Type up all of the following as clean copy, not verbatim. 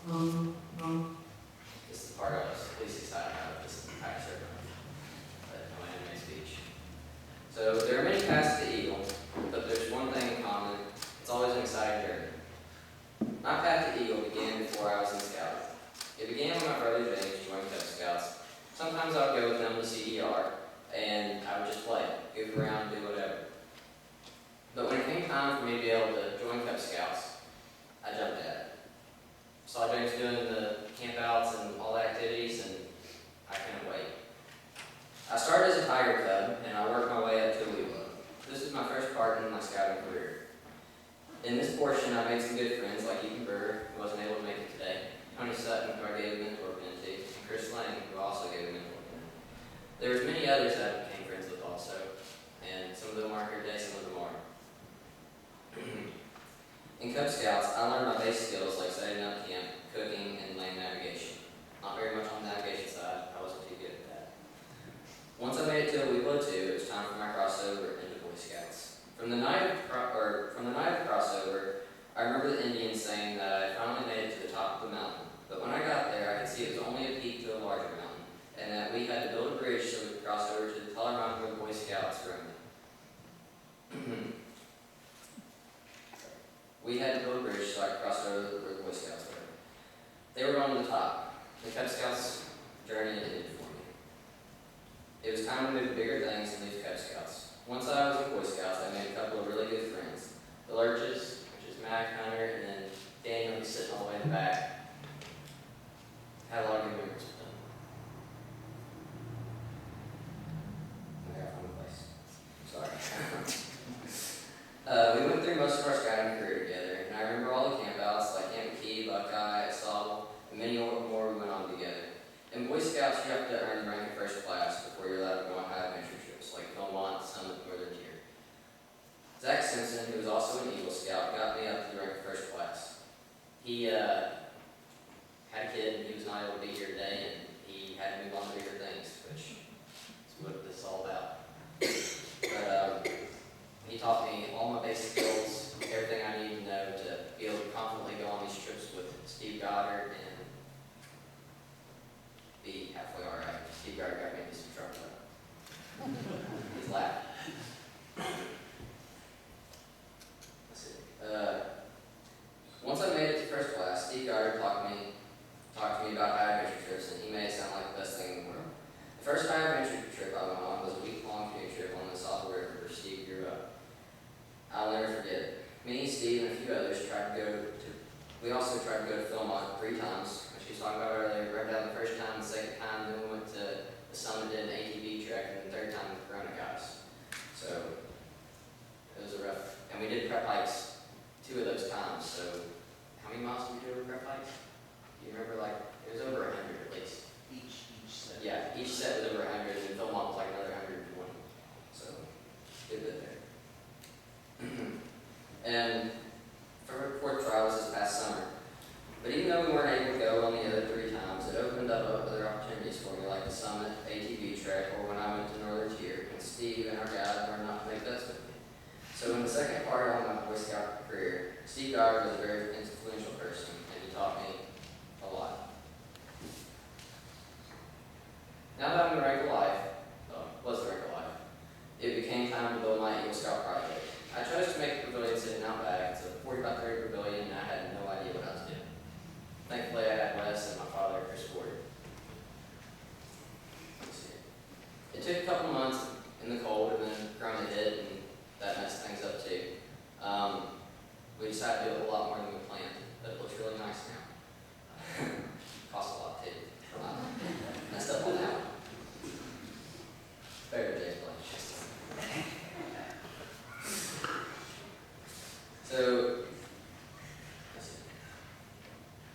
This is the part I was least excited about this entire ceremony, but my anime speech. So there are many paths to Eagle, but there's one thing in common. It's always an exciting journey. My path to Eagle began before I was in Scouting. It began when my brother James joined Cub Scouts. Sometimes I would go with them to CDR, and I would just play, goof around, do whatever. But when it came time for me to be able to join Cub Scouts, I jumped at it. Saw James doing the campouts and all the activities, and I couldn't wait. I started as a Tiger Cub, and I worked my way up to a Wheelo. This was my first part in my scouting career. In this portion, I made some good friends like Ethan Burr, who wasn't able to make it today, Tony Sutton, who I gave a mentor pin to, and Chris Lang, who I also gave a mentor pin. There was many others that I became friends with also, and some of them aren't here today, some of them are. In Cub Scouts, I learned my base skills like setting up camp, cooking, and land navigation. Not very much on the navigation side, I wasn't too good at that. Once I made it to a Wheelo 2, it was time for my crossover into Boy Scouts. From the night of the crossover, I remember the Indians saying that I finally made it to the top of the mountain. But when I got there, I could see it was only a peak to a larger mountain, and that we had to build a bridge so we could cross over to the taller mountain where the Boy Scouts roamed. We had to build a bridge so I could cross over where the Boy Scouts were. They were on the top. The Cub Scouts journey ended for me. It was time to move to bigger things and leave Cub Scouts. Once I was in Boy Scouts, I made a couple of really good friends. The Lurches, which is Mac, Hunter, and then Daniel, who's sitting all the way in the back. Had a lot of good memories with them. I gotta find a place. Sorry. We went through most of our scouting career together, and I remember all the campouts like Camp McKee, Buckeye, Sawble, and many more we went on together. In Boy Scouts, you have to earn the rank of first class before you're allowed to go on high adventure trips like Philmont, Summit, Northern Tier. Zach Simpson, who was also an Eagle Scout, got me up to the rank of first class. He had a kid, and he was not able to be here today, and he had to move on to bigger things, which is what this is all about. But he taught me all my basic skills, everything I need to know to be able to confidently go on these trips with Steve Goddard and be halfway all right. Steve Goddard got me into some trouble though. He's laughing. Let's see. Once I made it to first class, Steve Goddard talked to me about high adventure trips, and he made it sound like the best thing in the world. The first high adventure trip I went on was a week-long canoe trip on the Saco River where Steve grew up. I'll never forget it. Me, Steve, and a few others we also tried to go to Philmont 3 times, which he was talking about earlier. We went down the first time, the second time, then we went to the Summit, did an ATV trek, and the third time the Corona got us. So it was a rough, and we did prep hikes 2 of those times. So how many miles did we do over prep hikes? Do you remember? Like it was over 100 at least. Each set. Yeah, each set was over 100, and Philmont was like another 120. So good bit there. And for 4th trial was this past summer. But even though we weren't able to go on the other 3 times, it opened up other opportunities for me, like the Summit ATV trek, or when I went to Northern Tier, and Steve and our guide learned not to make bets with me. So in the second part of my Boy Scout career, Steve Goddard was a very influential person, and he taught me a lot. Now that I'm in the rank of life, it became time to build my Eagle Scout project. I chose to make a pavilion sitting out back. It's a 40 by 30 pavilion, and I had no idea what I was doing. Thankfully, I had Wes and my father, Chris Ford. It took a couple months in the cold, and then Corona hit, and that messed things up too. We decided to do a whole lot more than we planned, but it looks really nice now. Cost a lot too. Messed up on that one. Better than Jay's place.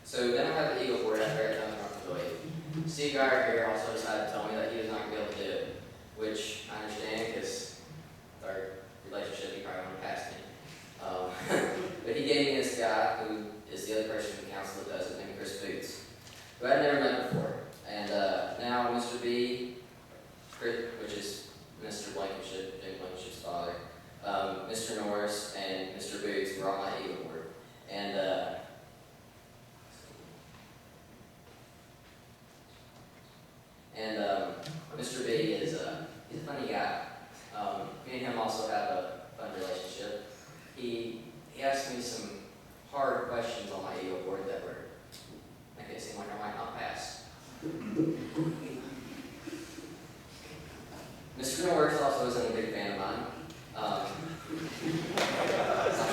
So then I had the Eagle Ford after I done the pavilion. Steve Geyer here also decided to tell me that he was not going to be able to do it, which I understand because our relationship, he probably went past me. But he gave me this guy who is the other person in the council that does it, named Chris Boots, who I'd never met before. And now Mr. B, which is Mr. Blankenship, Jim Blankenship's father, Mr. Norris, and Mr. Boots were on my Eagle board. And And Mr. B is he's a funny guy. Me and him also have a fun relationship. He asked me some hard questions on my Eagle board that were making it seem like I might not pass. Mr. Norworth also isn't a big fan of mine. Not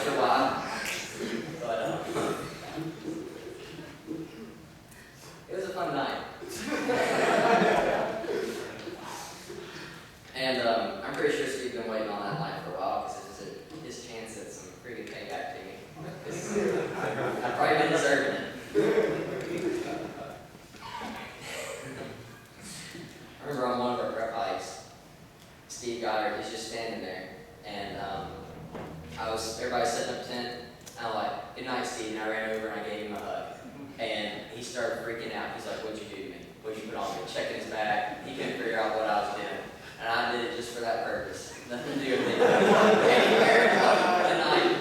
sure why, but it was a fun night. And I'm pretty sure Steve's been waiting on that night for a while because this is his chance at some pretty good payback to me. I've probably been deserving it. I remember on one of our prep hikes, Steve Goddard, he's just standing there, and everybody's setting up tent, and I'm like, "Good night, Steve," and I ran over and I gave him a hug. And he started freaking out. He's like, "What'd you do to me? What'd you put on me?" Checking his back. He couldn't figure out what I was doing. And I did it just for that purpose. Nothing to do with it. Anywhere the night.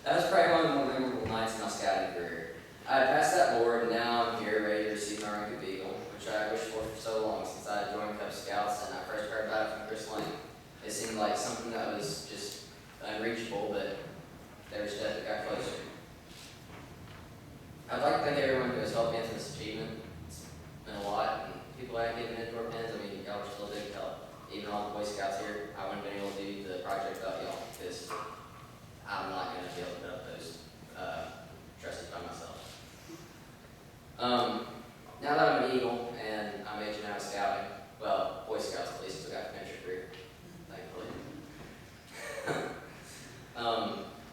That was probably one of the more memorable nights in my scouting career. I passed that board, and now I'm here ready to receive my rank of Eagle, which I wished for so long since I joined Cub Scouts and I first heard about it from Chris Lane. It seemed like something that was just unreachable, but every step it got closer. I'd like to thank everyone who has helped me into this achievement. It's been a lot, and people that have given mentor pins, I mean, y'all are still a big help. Even all the Boy Scouts here, I wouldn't have been able to do the project without y'all, because I'm not going to be able to put up those dresses by myself. Now that I'm an Eagle and I'm aging out of scouting, well, Boy Scouts at least, so I got to finish a career, thankfully.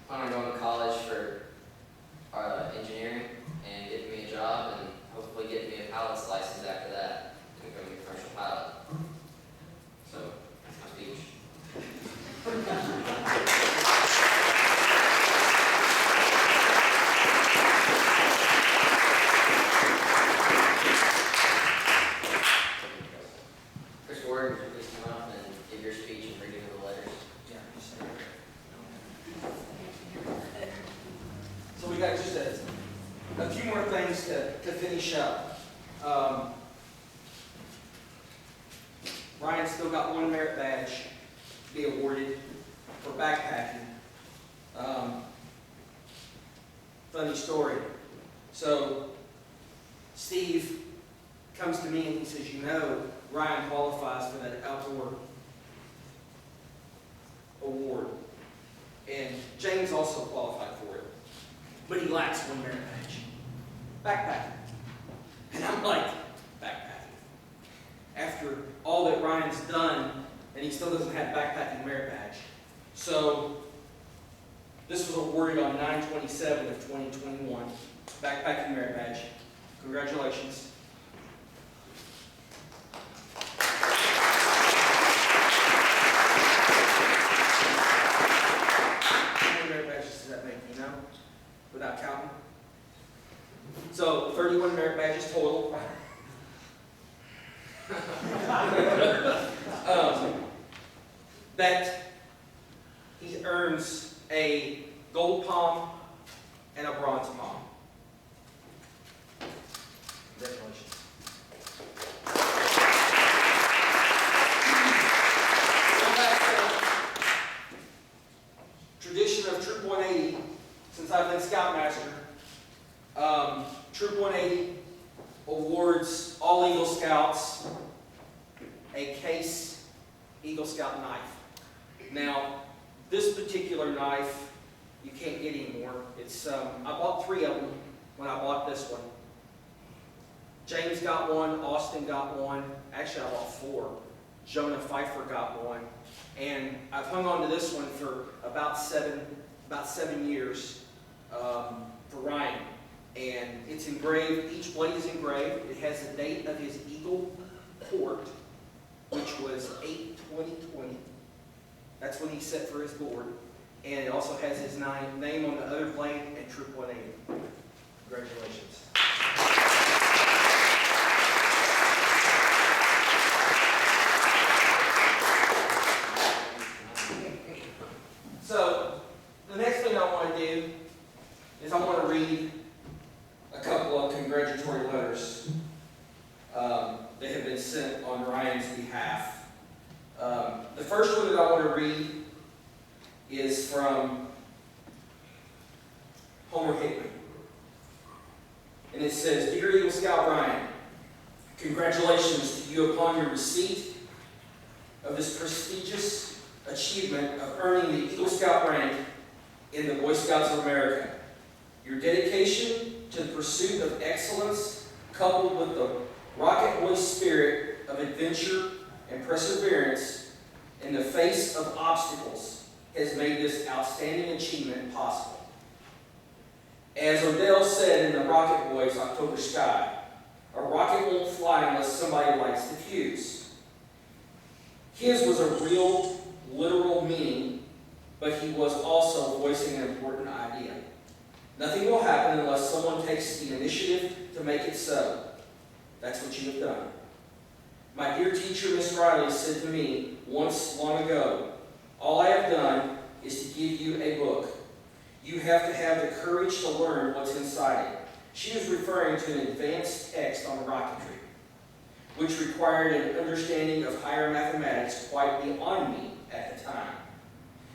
Plan on going to college for engineering and getting me a job and hopefully getting me a pilot's license after that to become a commercial pilot. So, that's my speech. Chris Ward, would you please come up and give your speech and reading of the letters? So we got just a few more things to finish up. Ryan's still got one merit badge to be awarded for backpacking. Funny story. So Steve comes to me and he says, "You know, Ryan qualifies for that outdoor award." And James also qualified for it. But he lacks one merit badge. Backpacking. And I'm like, backpacking? After all that Ryan's done, and he still doesn't have backpacking merit badge. So, this was awarded on 9/27 of 2021. Backpacking merit badge. Congratulations. How many merit badges does that make, you know? Without counting? So, 31 merit badges total. That he earns a gold palm and a bronze palm. Congratulations. Tradition of Troop 180, since I've been Scoutmaster, Troop 180 awards all Eagle Scouts a Case Eagle Scout knife. Now, this particular knife you can't get anymore. It's I bought 3 of them when I bought this one. James got one, Austin got one. Actually, I bought 4. Jonah Pfeiffer got one, and I've hung on to this one for about seven years for Ryan. And it's engraved. Each blade is engraved. It has the date of his Eagle port, which was 8/20/20. That's when he set for his board. And it also has his name on the other blade and Troop 180. Congratulations. So, the next thing I want do is I want to read a couple of congratulatory letters that have been sent on Ryan's behalf. The first one that I want to read is from Homer Hickman. And it says, "Dear Eagle Scout Ryan, congratulations to you upon your receipt of this prestigious achievement of earning the Eagle Scout rank in the Boy Scouts of America. Your dedication to the pursuit of excellence, coupled with the rocket boy spirit of adventure and perseverance in the face of obstacles, has made this outstanding achievement possible. As Odell said in the Rocket Boys' October Sky, a rocket won't fly unless somebody lights the fuse. His was a real, literal meaning, but he was also voicing an important idea. Nothing will happen unless someone takes the initiative to make it so. That's what you have done. My dear teacher, Miss Riley, said to me once long ago, all I have done is to give you a book. You have to have the courage to learn what's inside it." She was referring to an advanced text on rocketry, which required an understanding of higher mathematics quite beyond me at the time.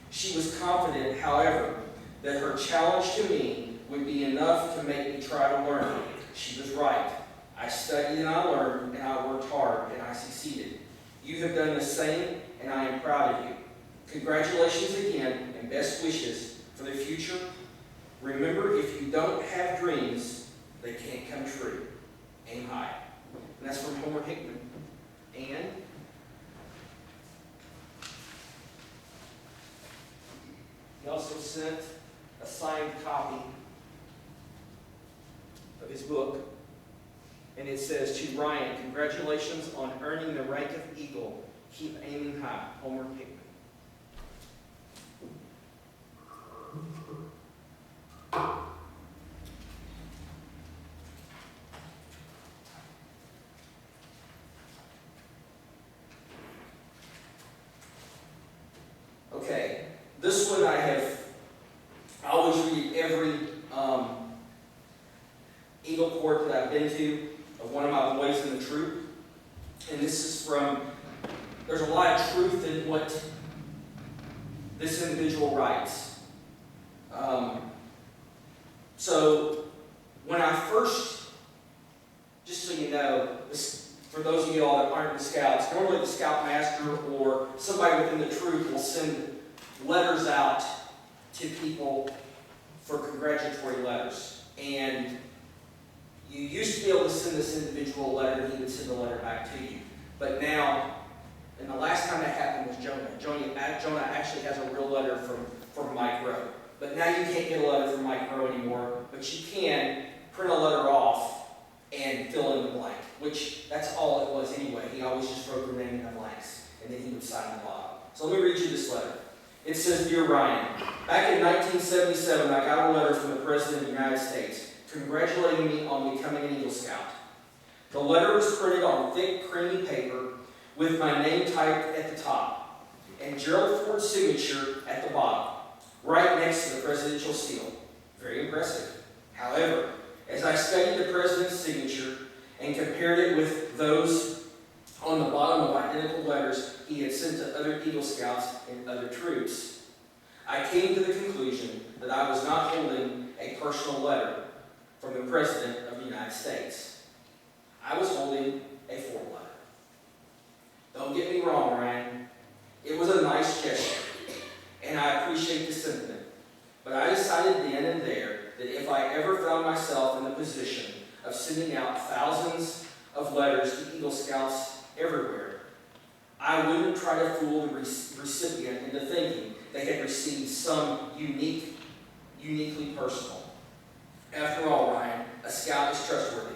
She was confident, however, that her challenge to me would be enough to make me try to learn. She was right. I studied and I learned, and I worked hard, and I succeeded. You have done the same, and I am proud of you. Congratulations again, and best wishes for the future. Remember, if you don't have dreams, they can't come true. Aim high." And that's from Homer Hickman. And he also sent a signed copy of his book. And it says, "To Ryan, congratulations on earning the rank of Eagle. Keep aiming high. Homer Hickman." Okay, this one I always read every Eagle Court that I've been to of one of my boys in the troop. And this is from, there's a lot of truth in what this individual writes. So when I first, just so you know, for those of you all that aren't in the Scouts, normally the Scoutmaster or somebody within the troop will send letters out to people for congratulatory letters. And you used to be able to send this individual a letter, and he would send a letter back to you. But now, and the last time that happened was Jonah. Jonah actually has a real letter from Mike Rowe. But now you can't get a letter from Mike Rowe anymore, but you can print a letter off and fill in the blank, which that's all it was anyway. He always just wrote the name in the blanks, and then he would sign the bottom. So let me read you this letter. It says, "Dear Ryan, back in 1977, I got a letter from the President of the United States congratulating me on becoming an Eagle Scout. The letter was printed on thick, creamy paper with my name typed at the top and Gerald Ford's signature at the bottom, right next to the presidential seal. Very impressive. However, as I studied the president's signature and compared it with those on the bottom of identical letters he had sent to other Eagle Scouts and other troops, I came to the conclusion that I was not holding a personal letter from the President of the United States. I was holding a Ford letter. Don't get me wrong, Ryan. It was a nice gesture, and I appreciate the sentiment. But I decided then and there that if I ever found myself in the position of sending out thousands of letters to Eagle Scouts everywhere, I wouldn't try to fool the recipient into thinking they had received some uniquely personal. After all, Ryan, a scout is trustworthy.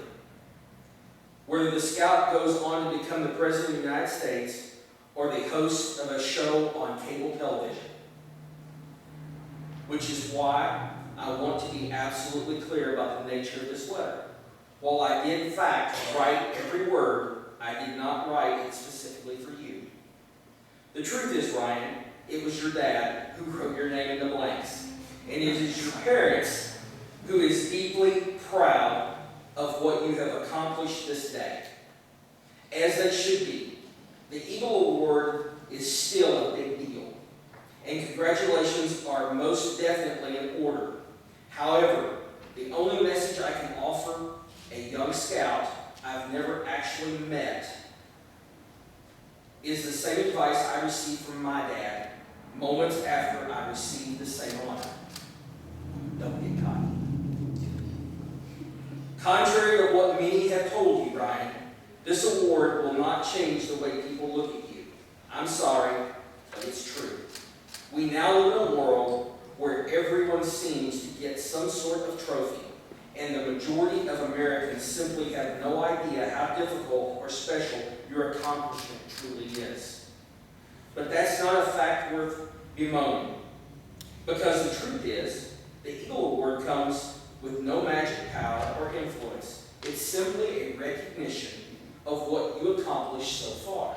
Whether the scout goes on to become the President of the United States or the host of a show on cable television. Which is why I want to be absolutely clear about the nature of this letter. While I did, in fact, write every word, I did not write it specifically for you. The truth is, Ryan, it was your dad who wrote your name in the blanks. And it is your who is deeply proud of what you have accomplished this day. As they should be. The Eagle Award is still a big deal, and congratulations are most definitely in order. However, the only message I can offer a young scout I've never actually met is the same advice I received from my dad moments after I received the same honor. Don't get cocky. Contrary to what many have told you, Ryan, this award will not change the way people look at you. I'm sorry, but it's true. We now live in a world where everyone seems to get some sort of trophy, and the majority of Americans simply have no idea how difficult or special your accomplishment truly is. But that's not a fact worth bemoaning, because the truth is, the Eagle Award comes with no magic power or influence. It's simply a recognition of what you accomplished so far.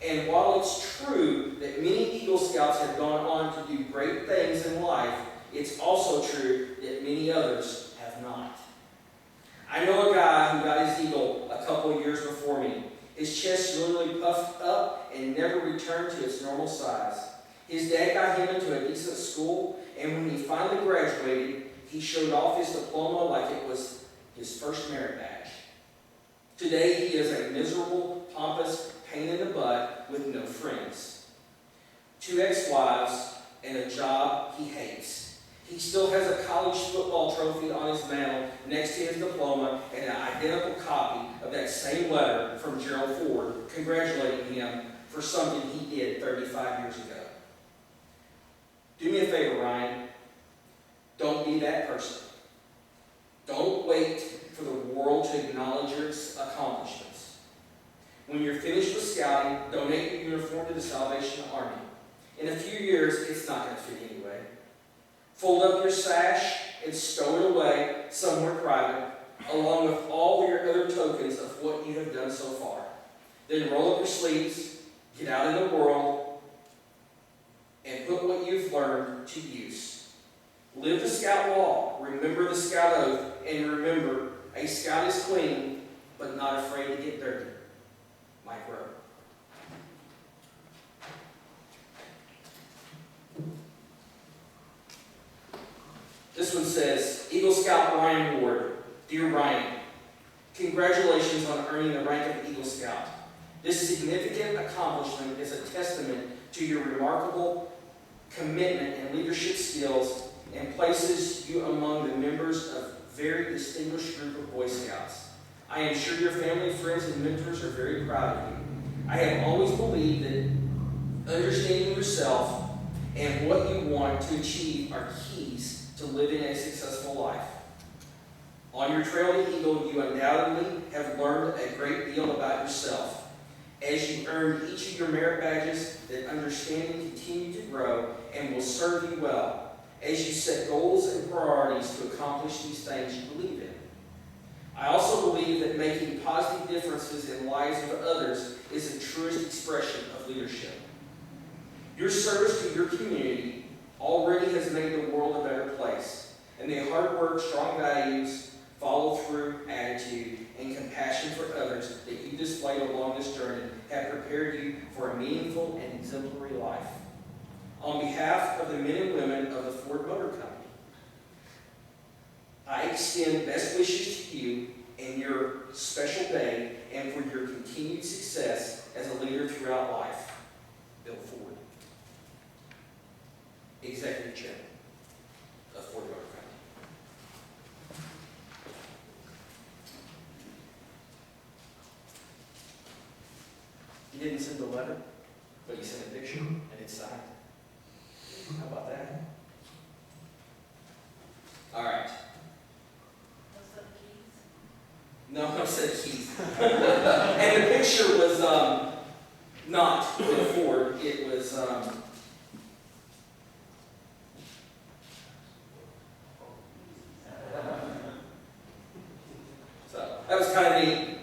And while it's true that many Eagle Scouts have gone on to do great things in life, it's also true that many others have not. I know a guy who got his Eagle a couple of years before me. His chest literally puffed up and never returned to its normal size. His dad got him into a decent school, and when he finally graduated, he showed off his diploma like it was his first merit badge. Today, he is a miserable, pompous pain in the butt with no friends, 2 ex-wives, and a job he hates. He still has a college football trophy on his mantle next to his diploma and an identical copy of that same letter from Gerald Ford congratulating him for something he did 35 years ago. Do me a favor, Ryan. Don't be that person. Don't wait for the world to acknowledge your accomplishments. When you're finished with scouting, donate your uniform to the Salvation Army. In a few years, it's not going to fit anyway. Fold up your sash and stow it away somewhere private, along with all your other tokens of what you have done so far. Then roll up your sleeves, get out in the world, and put what you've learned to use. Live the Scout law, remember the Scout oath, and remember, a Scout is clean, but not afraid to get dirty. Mike Rowe. This one says, Eagle Scout Ryan Ward. Dear Ryan, congratulations on earning the rank of Eagle Scout. This significant accomplishment is a testament to your remarkable commitment and leadership skills and places you among the members of a very distinguished group of Boy Scouts. I am sure your family, friends, and mentors are very proud of you. I have always believed that understanding yourself and what you want to achieve are keys to living a successful life. On your trail to Eagle, you undoubtedly have learned a great deal about yourself. As you earn each of your merit badges, that understanding continues to grow and will serve you well as you set goals and priorities to accomplish these things you believe in. I also believe that making positive differences in the lives of others is the truest expression of leadership. Your service to your community already has made the world a better place, and the hard work, strong values, follow-through attitude, and compassion for others that you displayed along this journey have prepared you for a meaningful and exemplary life. On behalf of the men and women of the Ford Motor Company, I extend best wishes to you and your special day and for your continued success as a leader throughout life. Bill Ford, Executive Chairman of Ford Motor Company. He didn't send a letter, but he sent a picture and it's signed. How about that? All right. No, I said Keith. And the picture was not Bill Ford. It was so that was kind of neat.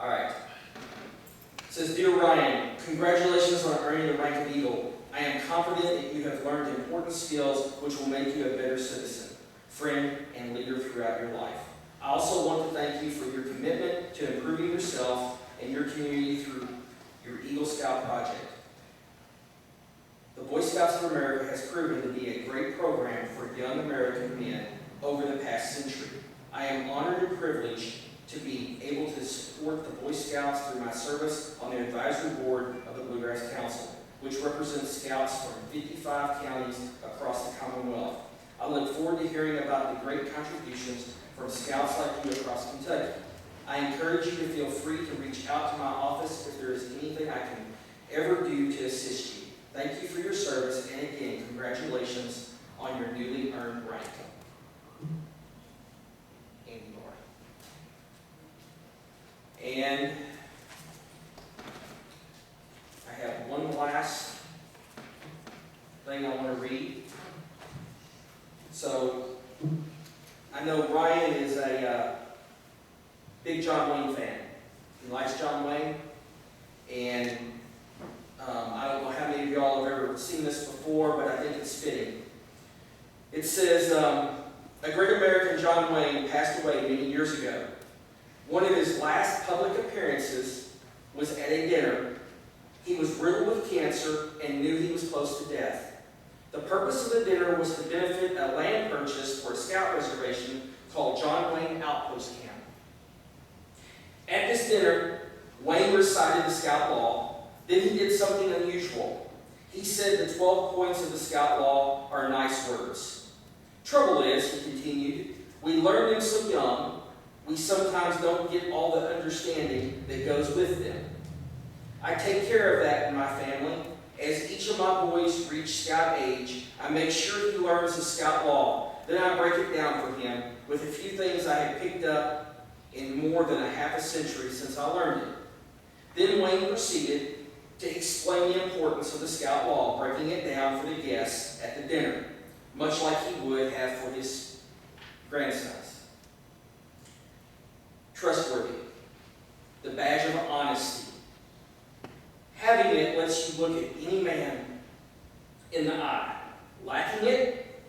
All right. It says, Dear Ryan, Congratulations on earning the rank of Eagle. I am confident that you have learned important skills which will make you a better citizen, friend, and leader throughout your life. I also want to thank you for your commitment to improving yourself and your community through your Eagle Scout project. The Boy Scouts of America has proven to be a great program for young American men over the past century. I am honored and privileged to be able to support the Boy Scouts through my service on the advisory board of the Bluegrass Council, which represents Scouts from 55 counties across the Commonwealth. I look forward to hearing about the great contributions from Scouts like you across Kentucky. I encourage you to feel free to reach out to my office if there is anything I can ever do to assist you. Thank you for your service, and again, congratulations on your newly earned rank. Andy Moore. And I have one last thing I want to read. So, I know Ryan is a big John Wayne fan. He likes John Wayne, and I don't know how many of y'all have ever seen this before, but I think it's fitting. It says, a great American, John Wayne, passed away many years ago. One of his last public appearances was at a dinner. He was riddled with cancer and knew he was close to death. The purpose of the dinner was to benefit a land purchase for a scout reservation called John Wayne Outpost Camp. At this dinner, Wayne recited the scout law. Then he did something unusual. He said the 12 points of the scout law are nice words. Trouble is, he continued, we learn them so young, we sometimes don't get all the understanding that goes with them. I take care of that in my family. As each of my boys reach scout age, I make sure he learns the scout law. Then I break it down for him with a few things I have picked up in more than a half a century since I learned it. Then Wayne proceeded to explain the importance of the scout law, breaking it down for the guests at the dinner, much like he would have for his grandsons. Trustworthy, the badge of honesty. Having it lets you look at any man in the eye. Lacking it,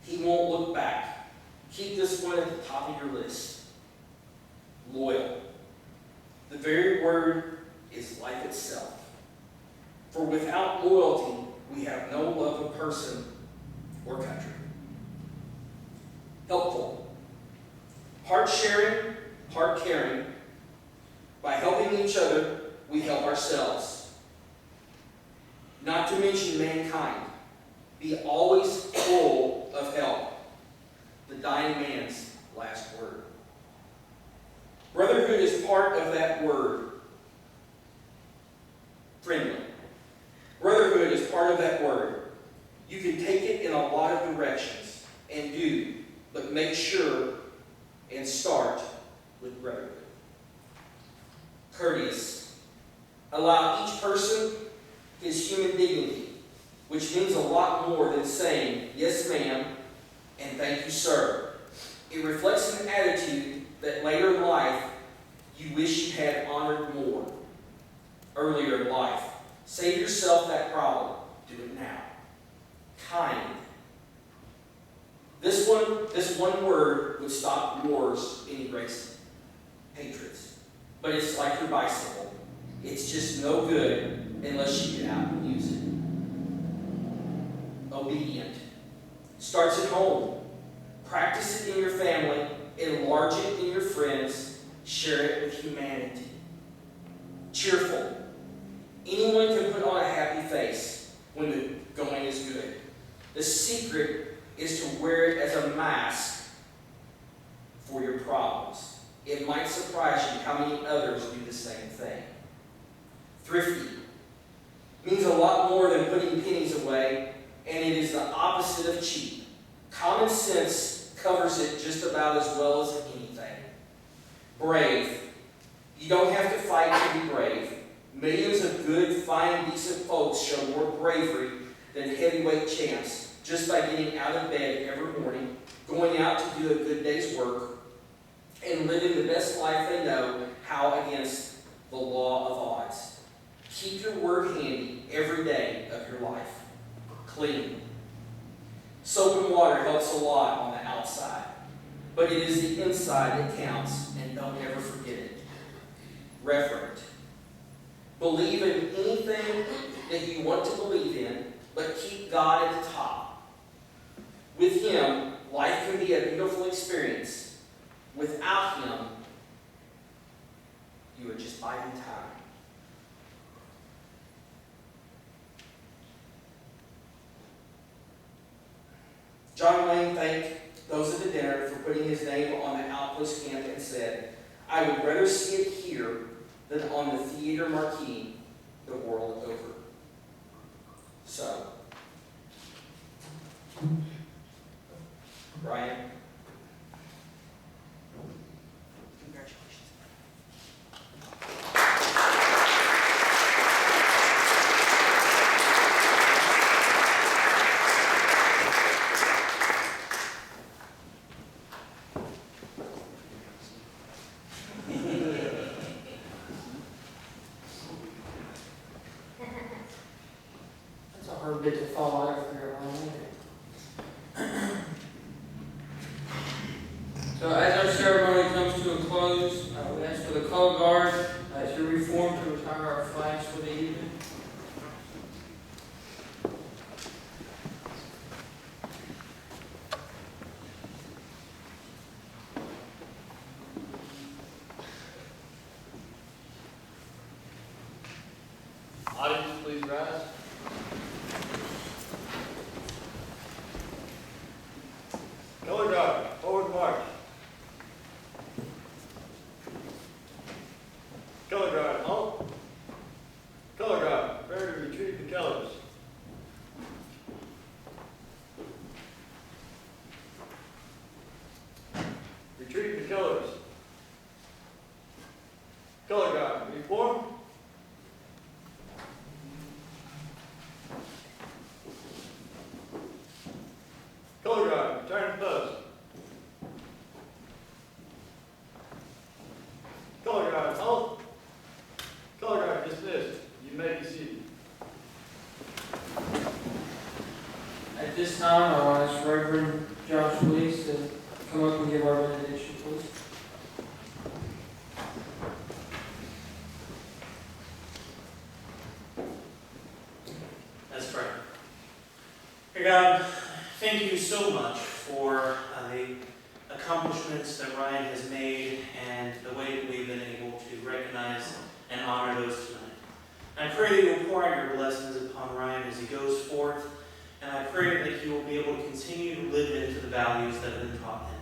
he won't look back. Keep this one at the top of your list. Loyal. The very word is life itself. For without loyalty, we have no love of person or country. Helpful. Heart sharing, heart caring. By helping each other, we help ourselves. Not to mention mankind. Be always full of help. The dying man's last word. Brotherhood is part of that word. Friendly. Brotherhood is part of that word. You can take it in a lot of directions and do, but make sure and start with brotherhood. Courteous. Allow each person his human dignity, which means a lot more than saying, yes ma'am, and thank you sir. It reflects an attitude that later in life you wish you had honored more. Earlier in life. Save yourself that problem. Do it now. Kind. This one word would stop wars and erase hatreds. But it's like your bicycle. It's just no good unless you get out and use it. Obedient. Starts at home. Practice it in your family. Enlarge it in your friends. Share it with humanity. Cheerful. Anyone can put on a happy face when the going is good. The secret is to wear it as a mask for your problems. It might surprise you how many others do the same thing. Thrifty means a lot more than putting pennies away, and it is the opposite of cheap. Common sense covers it just about as well as anything. Brave. You don't have to fight to be brave. Millions of good, fine, decent folks show more bravery than heavyweight champs just by getting out of bed every morning, going out to do a good day's work, and living the best life they know how against the law of odds. Keep your word handy every day of your life. Clean. Soap and water helps a lot on the outside, but it is the inside that counts, and don't ever forget it. Reverent. Believe in anything that you want to believe in, but keep God at the top. With Him, life can be a beautiful experience. Without Him, you are just biding time. John Wayne thanked those at the dinner for putting his name on the outpost camp and said, "I would rather see it here than on the theater marquee the world over." So, Ryan, congratulations. That's a hard bit to fall out of here, So as our ceremony comes to a close, we ask for the color guard to reform to retire our flags for the evening. Audience, please rise. Color guard, forward march. Color guard, halt. Color guard, prepare to retrieve the colors. Retrieve the colors. Color guard, reform. Color guard, return to post. Color guard, halt. Color guard, dismissed. You may be seated. At this time, I want to ask Reverend Josh Willis to come up and give our benediction, please. Let's pray. Dear God, thank you so much for the accomplishments that Ryan has made and the way that we've been able to recognize and honor those tonight. And I pray that you will pour out your blessings upon Ryan as he goes forth, and I pray that he will be able to continue to live into the values that have been taught him,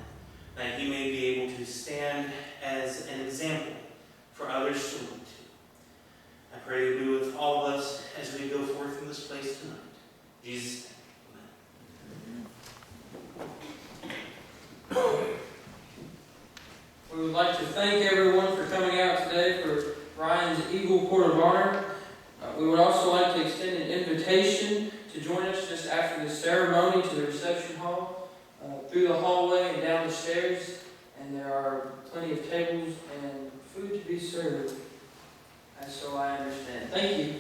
that he may be able to stand as an example for others to look to. I pray you be with all of us as we go forth from this place tonight. In Jesus' name. We would like to thank everyone for coming out today for Ryan's Eagle Court of Honor. We would also like to extend an invitation to join us just after the ceremony to the reception hall, through the hallway and down the stairs. And there are plenty of tables and food to be served, as so I understand. Thank you.